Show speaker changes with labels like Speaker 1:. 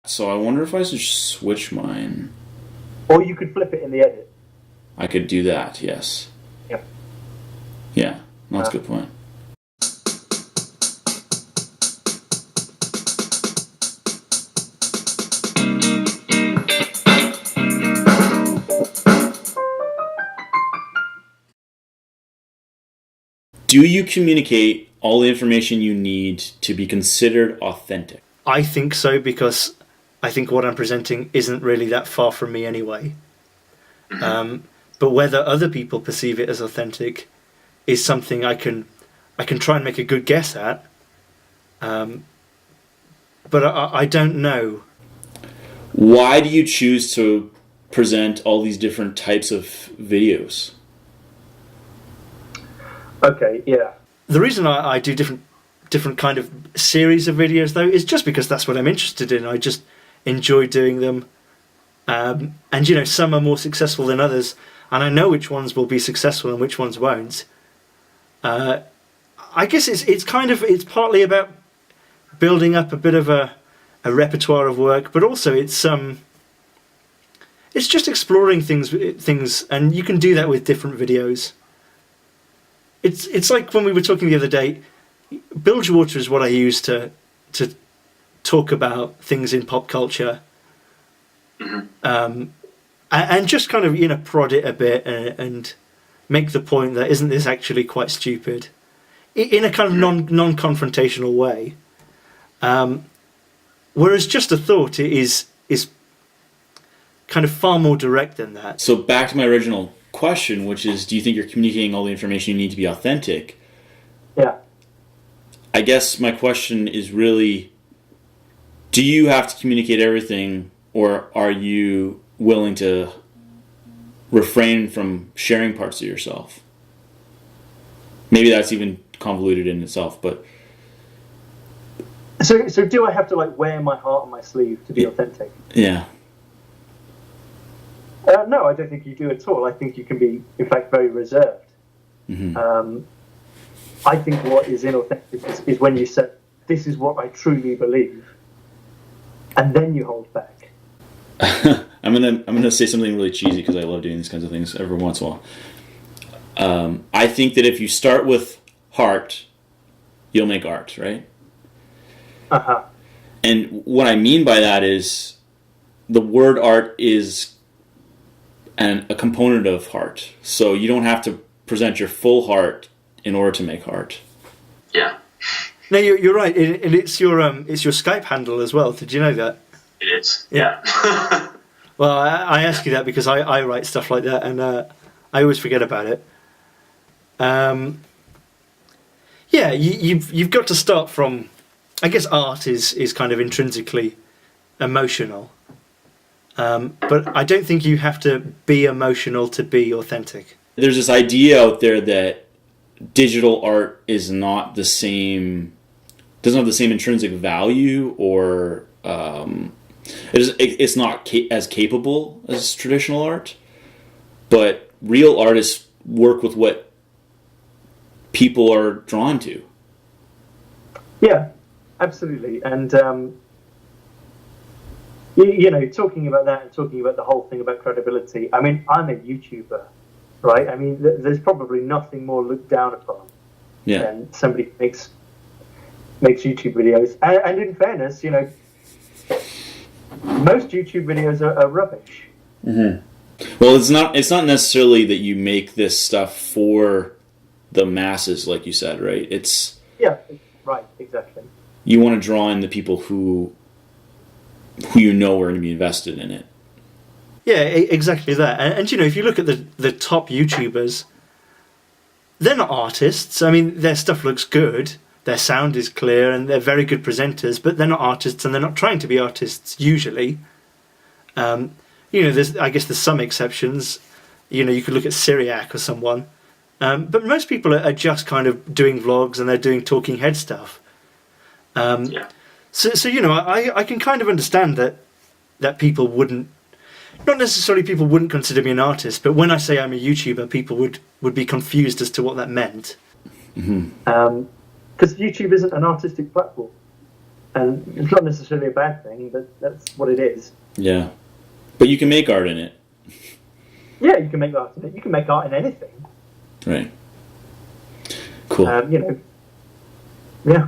Speaker 1: So I wonder if I should switch mine.
Speaker 2: Or you could flip it in the edit.
Speaker 1: I could do that, yes.
Speaker 2: Yep.
Speaker 1: Yeah, that's a good point. Do you communicate all the information you need to be considered authentic?
Speaker 3: I think so, because I think what I'm presenting isn't really that far from me anyway. But whether other people perceive it as authentic is something I can try and make a good guess at. But I don't know.
Speaker 1: Why do you choose to present all these different types of videos?
Speaker 2: Okay, yeah.
Speaker 3: The reason I do different kind of series of videos, though, is just because that's what I'm interested in. I just enjoy doing them. And, some are more successful than others, and I know which ones will be successful and which ones won't. I guess it's partly about building up a bit of a repertoire of work, but also it's just exploring things, and you can do that with different videos. It's like when we were talking the other day, Bilgewater is what I use to talk about things in pop culture. And just kind of, prod it a bit and make the point that isn't this actually quite stupid in a kind of non-confrontational way. Whereas just a thought is kind of far more direct than that.
Speaker 1: So back to my original question, which is, do you think you're communicating all the information you need to be authentic?
Speaker 2: Yeah.
Speaker 1: I guess my question is really, do you have to communicate everything, or are you willing to refrain from sharing parts of yourself? Maybe that's even convoluted in itself, but...
Speaker 2: So do I have to wear my heart on my sleeve to be authentic?
Speaker 1: Yeah.
Speaker 2: No, I don't think you do at all. I think you can be, in fact, very reserved.
Speaker 1: Mm-hmm.
Speaker 2: I think what is inauthentic is when you say, this is what I truly believe, and then you hold back.
Speaker 1: I'm gonna say something really cheesy because I love doing these kinds of things every once in a while. I think that if you start with heart, you'll make art, right?
Speaker 2: Uh-huh.
Speaker 1: And what I mean by that is the word art is a component of heart. So you don't have to present your full heart in order to make art.
Speaker 4: Yeah.
Speaker 3: No, you're right, and it's your Skype handle as well. Did you know that?
Speaker 4: It is. Yeah.
Speaker 3: Well, I ask you that because I write stuff like that, and I always forget about it. Yeah, you've got to start from. I guess art is kind of intrinsically emotional, but I don't think you have to be emotional to be authentic.
Speaker 1: There's this idea out there that digital art is not the same, doesn't have the same intrinsic value, or it's not as capable as traditional art. But real artists work with what people are drawn to.
Speaker 2: Yeah, absolutely. And talking about that and talking about the whole thing about credibility. I mean, I'm a YouTuber, right? I mean, there's probably nothing more looked down upon than somebody who makes YouTube videos. And in fairness, most YouTube videos are rubbish.
Speaker 1: Mm-hmm. Well, it's not necessarily that you make this stuff for the masses, like you said, right?
Speaker 2: Yeah, right, exactly.
Speaker 1: You want to draw in the people who are going to be invested in it.
Speaker 3: Yeah, exactly that. And if you look at the top YouTubers, they're not artists. I mean, their stuff looks good, their sound is clear, and they're very good presenters, but they're not artists, and they're not trying to be artists, usually. I guess there's some exceptions. You could look at Syriac or someone. But most people are just kind of doing vlogs, and they're doing talking head stuff. So I can kind of understand that people wouldn't, not necessarily people wouldn't consider me an artist, but when I say I'm a YouTuber, people would be confused as to what that meant.
Speaker 1: Mm-hmm.
Speaker 2: Because YouTube isn't an artistic platform. And it's not necessarily a bad thing, but that's what it is.
Speaker 1: Yeah. But you can make art in it.
Speaker 2: Yeah, you can make art in it. You can make art in anything.
Speaker 1: Right. Cool.
Speaker 2: Yeah.